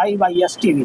IYS TV।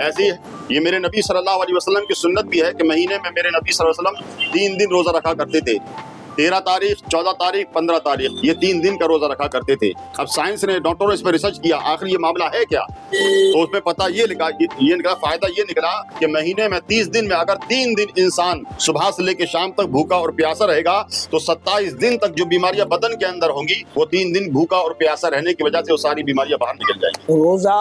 ایسی یہ میرے نبی صلی اللہ علیہ وسلم کی سنت بھی ہے کہ مہینے میں میرے نبی صلی اللہ علیہ وسلم 3 دن روزہ رکھا کرتے تھے، 13 تاریخ، 14 تاریخ، 15 تاریخ، یہ 3 دن کا روزہ رکھا کرتے تھے۔ اب سائنس نے، ڈاکٹروں نے اس پہ ریسرچ کیا آخر یہ معاملہ ہے کیا، تو اس میں پتہ یہ نکلا فائدہ یہ نکلا کہ مہینے میں 30 دن میں اگر 3 دن انسان صبح سے لے کے شام تک بھوکا اور پیاسا رہے گا تو 27 دن تک جو بیماریاں بدن کے اندر ہوں گی وہ 3 دن بھوکا اور پیاسا رہنے کی وجہ سے وہ ساری بیماریاں باہر نکل جائیں گی۔ روزہ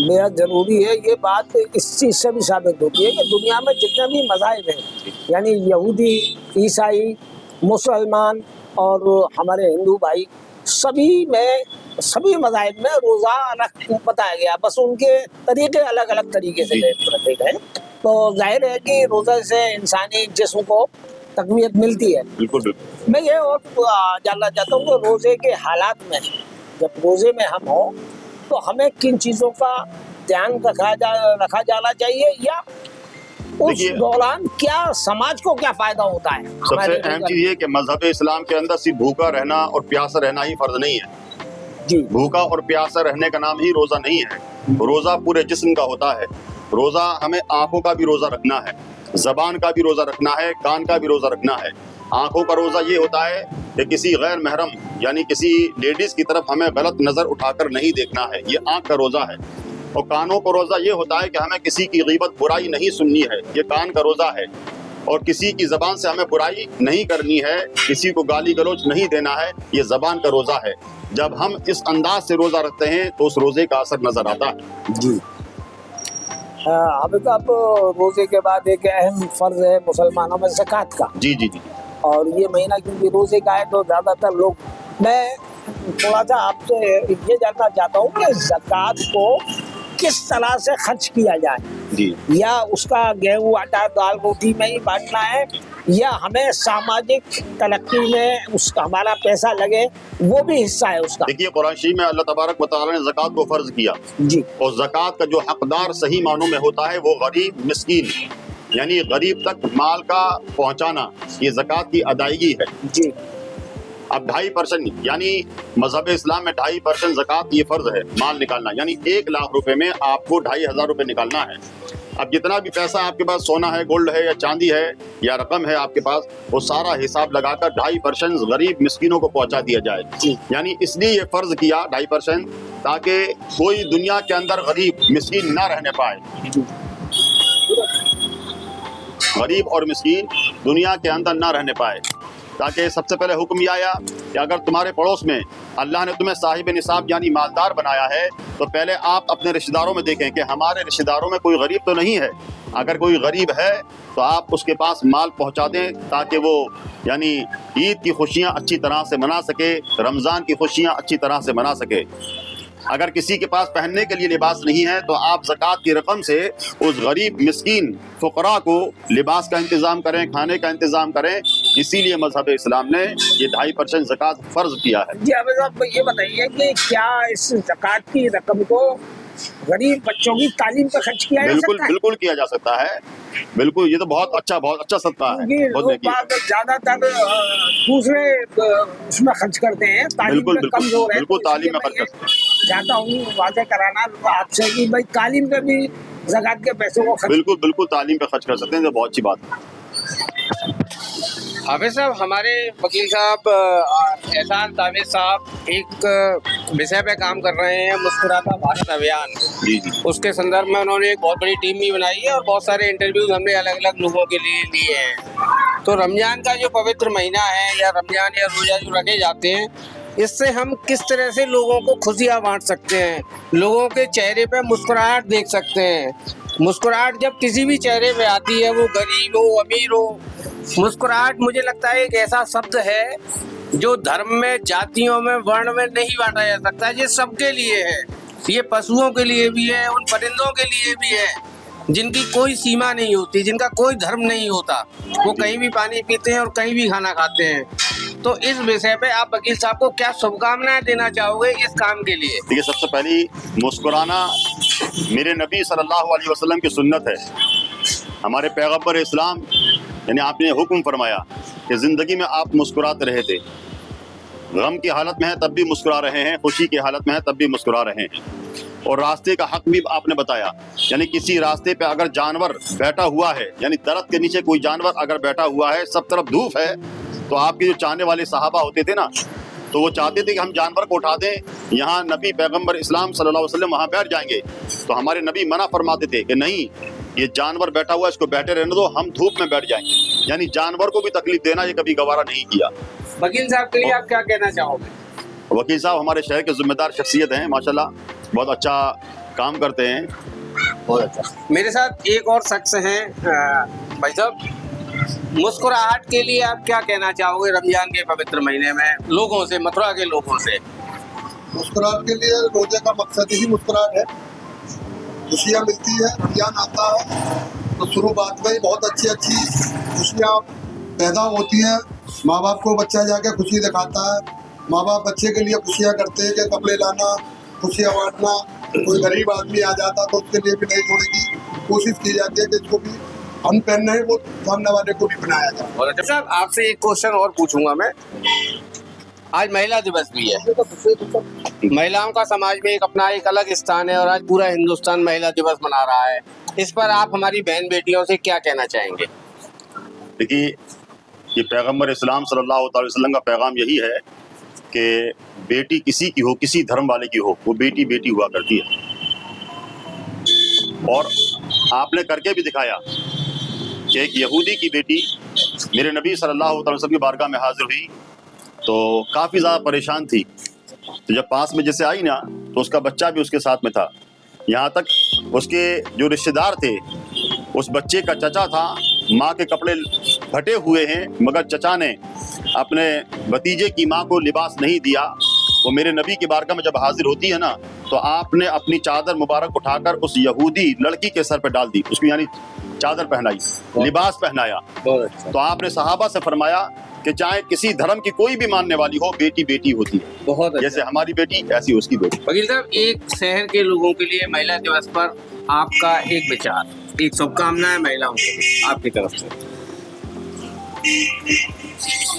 بہت ضروری ہے۔ یہ بات اس چیز سے بھی ثابت ہوتی ہے کہ دنیا میں جتنے بھی مذاہب ہیں، یعنی یہودی، عیسائی، مسلمان اور ہمارے ہندو بھائی، سبھی مذاہب میں روزہ بتایا گیا، بس ان کے طریقے الگ الگ طریقے سے رکھے گئے۔ تو ظاہر ہے کہ روزہ سے انسانی جسم کو تقویت ملتی ہے۔ بالکل بالکل۔ میں یہ اور جاننا چاہتا ہوں کہ روزے کے حالات میں، جب روزے میں ہم ہوں تو ہمیں کن چیزوں کا دھیان رکھا جانا چاہیے، یا اس دوران کیا سماج کو کیا فائدہ ہوتا ہے؟ سب سے اہم چیز یہ کہ مذہب اسلام کے اندر صرف بھوکا رہنا اور پیاسا رہنا ہی فرض نہیں ہے جی۔ بھوکا اور پیاسا رہنے کا نام ہی روزہ نہیں ہے، روزہ پورے جسم کا ہوتا ہے۔ روزہ ہمیں آنکھوں کا بھی روزہ رکھنا ہے، زبان کا بھی روزہ رکھنا ہے، کان کا بھی روزہ رکھنا ہے۔ آنکھوں کا روزہ یہ ہوتا ہے کہ کسی غیر محرم یعنی کسی لیڈیز کی طرف ہمیں غلط نظر اٹھا کر نہیں دیکھنا ہے، یہ آنکھ کا روزہ ہے۔ اور کانوں کا روزہ یہ ہوتا ہے کہ ہمیں کسی کی غیبت برائی نہیں سننی ہے، یہ کان کا روزہ ہے۔ اور کسی کی زبان سے ہمیں برائی نہیں کرنی ہے، کسی کو گالی گلوچ نہیں دینا ہے، یہ زبان کا روزہ ہے۔ جب ہم اس انداز سے روزہ رکھتے ہیں تو اس روزے کا اثر نظر آتا ہے۔ جی اب روزے کے بعد ایک اہم فرض ہے مسلمانوں میں زکوٰۃ کا۔ جی جی جی۔ اور یہ مہینہ کیونکہ روزے کا ہے تو زیادہ تر لوگ، میں تھوڑا سا آپ سے یہ جاننا چاہتا ہوں کہ زکوٰۃ کو کس طرح سے خرچ کیا جائے، جی، یا اس کا گیہوں آٹا دال روٹی میں ہی بانٹنا ہے، یا ہمیں سماجک ترقی میں اس کا ہمارا پیسہ لگے وہ بھی حصہ ہے اس کا؟ دیکھیے قرآن شریف میں اللہ تبارک و تعالیٰ نے زکوٰۃ کو فرض کیا جی، اور زکوٰۃ کا جو حقدار صحیح معنوں میں ہوتا ہے وہ غریب مسکین یعنی غریب تک مال کا پہنچانا، یہ زکوٰۃ کی ادائیگی ہے۔ جی، اب 2.5% یعنی مذہب اسلام میں 2.5% زکوٰۃ یہ فرض ہے مال نکالنا، یعنی 1 لاکھ روپے میں آپ کو 2,500 روپے نکالنا ہے۔ اب جتنا بھی پیسہ آپ کے پاس سونا ہے، گولڈ ہے یا چاندی ہے یا رقم ہے آپ کے پاس، وہ سارا حساب لگا کر 2.5% غریب مسکینوں کو پہنچا دیا جائے۔ یعنی اس لیے یہ فرض کیا 2.5% تاکہ کوئی دنیا کے اندر غریب مسکین نہ رہنے پائے، غریب اور مسکین دنیا کے اندر نہ رہنے پائے۔ تاکہ سب سے پہلے حکم یہ آیا کہ اگر تمہارے پڑوس میں اللہ نے تمہیں صاحب نصاب یعنی مالدار بنایا ہے تو پہلے آپ اپنے رشتہ داروں میں دیکھیں کہ ہمارے رشتہ داروں میں کوئی غریب تو نہیں ہے۔ اگر کوئی غریب ہے تو آپ اس کے پاس مال پہنچا دیں تاکہ وہ یعنی عید کی خوشیاں اچھی طرح سے منا سکے، رمضان کی خوشیاں اچھی طرح سے منا سکے۔ اگر کسی کے پاس پہننے کے لیے لباس نہیں ہے تو آپ زکوٰۃ کی رقم سے اس غریب مسکین فقراء کو لباس کا انتظام کریں، کھانے کا انتظام کریں۔ اسی لیے مذہب اسلام نے یہ 2.5% زکوٰۃ فرض کیا ہے۔ جی حافظ صاحب یہ بتائیے کہ کیا اس زکوٰۃ کی رقم کو غریب بچوں کی تعلیم پر خرچ کیا جا سکتا ہے؟ بالکل کیا جا سکتا ہے، بالکل، یہ تو بہت اچھا صدقہ ہے۔ لوگ زیادہ تر دوسرے اس میں خرچ کرتے ہیں، تعلیم میں کمزور ہے۔ بالکل تعلیم میں خرچ کرتے ہیں۔ چاہتا ہوں واضح کرانا آپ سے کہ بھائی تعلیم پہ بھی زکوٰۃ کے پیسوں کو بالکل تعلیم پہ خرچ کر سکتے ہیں، تو بہت اچھی بات ہے۔ حافظ صاحب، ہمارے وکیل صاحب احسان تابر صاحب ایک وشے پہ کام کر رہے ہیں، مسکراتا بھارت ابھیان۔ جی، اس کے سندرب میں انہوں نے ایک بہت بڑی ٹیم بھی بنائی ہے اور بہت سارے انٹرویوز ہم نے الگ الگ لوگوں کے لیے لیے ہیں۔ تو رمضان کا جو پوتر مہینہ ہے یا رمضان یا روزہ جو رکھے جاتے ہیں، اس سے ہم کس طرح سے لوگوں کو خوشیاں بانٹ سکتے ہیں، لوگوں کے چہرے پہ مسکراہٹ دیکھ سکتے ہیں۔ مسکراہٹ جب کسی بھی چہرے پہ آتی ہے، وہ غریب ہو امیر ہو، مسکراہٹ مجھے لگتا ہے ایک ایسا شبد ہے جو دھرم میں، جاتیوں میں، ورن میں نہیں بانٹا جا سکتا، یہ سب کے لیے ہے۔ یہ پشوؤں کے لیے بھی ہے، ان پرندوں کے لیے بھی ہے جن کی کوئی سیما نہیں ہوتی، جن کا کوئی دھرم نہیں ہوتا، وہ کہیں بھی پانی پیتے ہیں اور کہیں بھی کھانا کھاتے ہیں۔ تو اس وشے پہ آپ وکیل صاحب کو کیا شبھکامنائیں دینا چاہو گے اس کام کے لیے؟ دیکھیے، سب سے پہلی مسکرانا میرے نبی صلی اللہ علیہ وسلم کی سنت ہے۔ ہمارے پیغمبر اسلام یعنی آپ نے حکم فرمایا کہ زندگی میں آپ مسکراتے رہے تھے، غم کی حالت میں ہے تب بھی مسکرا رہے ہیں، خوشی کی حالت میں ہے تب بھی مسکرا رہے ہیں۔ اور راستے کا حق بھی آپ نے بتایا. یعنی کسی راستے پہ اگر جانور بیٹھا ہوا ہے, یعنی درخت کے نیچے کوئی جانور اگر بیٹھا ہوا ہے, سب طرف دھوپ ہے, تو آپ کے جو چاہنے والے صحابہ ہوتے تھے نا, تو وہ چاہتے تھے کہ ہم جانور کو اٹھا دیں, یہاں نبی پیغمبر اسلام صلی اللہ علیہ وسلم وہاں بیٹھ جائیں گے. تو ہمارے نبی منع فرماتے تھے کہ نہیں, یہ جانور بیٹھا ہوا ہے, اس کو بیٹھے رہنے دو, ہم دھوپ میں بیٹھ جائیں گے. یعنی جانور کو بھی تکلیف دینا یہ کبھی گوارا نہیں کیا. وکیل صاحب کے لیے آپ کیا کہنا چاہو گے؟ وکیل صاحب ہمارے شہر کے ذمہ دار شخصیت ہیں ماشاءاللہ, بہت اچھا کام کرتے ہیں, بہت اچھا. میرے ساتھ ایک اور شخص ہیں بھائی صاحب, مسکراہٹ کے لیے آپ کیا کہنا چاہو گے رمضان کے پوتر مہینے میں لوگوں سے, متھرا کے لوگوں سے؟ مسکراہٹ کے لیے روزے کا مقصد ہی مسکراہٹ ہے, خوشیاں ملتی ہے. رمضان آتا ہے تو شروعات میں ہی بہت اچھی اچھی خوشیاں پیدا ہوتی ہیں. ماں باپ کو بچہ جا کے خوشی دکھاتا ہے, ماں باپ بچے کے لیے خوشیاں کرتے ہیں کہ کپڑے لانا, خوشیاں بانٹنا. کوئی غریب آدمی آ جاتا تو اس کے لیے بھی نئی جوڑے کی کوشش کی جاتی ہے کہ اس کو بھی ہم پہننا ہے, وہ سامنے والے کو بھی پہنایا جائے. صاحب آپ سے ایک کوشچن اور پوچھوں گا میں, آج مہیلا دیوس بھی ہے, مہیلاؤں کا سماج میں اپنا ایک الگ استھان ہے, اور آج پورا ہندوستان مہیلا دیوس منا رہا ہے. اس پر آپ ہماری بہن بیٹیوں سے کیا کہنا چاہیں گے؟ دیکھیے, یہ پیغمبر اسلام صلی اللہ علیہ وسلم کا پیغام یہی ہے کہ بیٹی کسی کی ہو, کسی دھرم والے کی ہو, وہ بیٹی بیٹی ہوا کرتی ہے. اور آپ نے کر کے بھی دکھایا کہ ایک یہودی کی بیٹی میرے نبی صلی اللہ علیہ وسلم کی بارگاہ میں حاضر ہوئی تو کافی زیادہ پریشان تھی. تو جب پاس میں جیسے آئی نا, تو اس کا بچہ بھی اس کے ساتھ میں تھا. یہاں تک اس کے جو رشتہ دار تھے, اس بچے کا چچا تھا, ماں کے کپڑے پھٹے ہوئے ہیں, مگر چچا نے اپنے بھتیجے کی ماں کو لباس نہیں دیا. وہ میرے نبی کی بارگاہ میں جب حاضر ہوتی ہے نا, تو آپ نے اپنی چادر مبارک اٹھا کر اس یہودی لڑکی کے سر پہ ڈال دی, اس کو یعنی چادر پہنائی, لباس پہنایا. تو آپ نے صحابہ سے فرمایا کہ چاہے کسی دھرم کی کوئی بھی ماننے والی ہو, بیٹی بیٹی ہوتی ہے. بہت جیسے ہماری بیٹی ایسی اس کی بیٹی. وکیل صاحب, ایک شہر کے لوگوں کے لیے مہیلا دیوس پر آپ کا ایک وچار, ایک شبھ کامنا ہے مہیلاؤں کے لیے آپ کی طرف سے.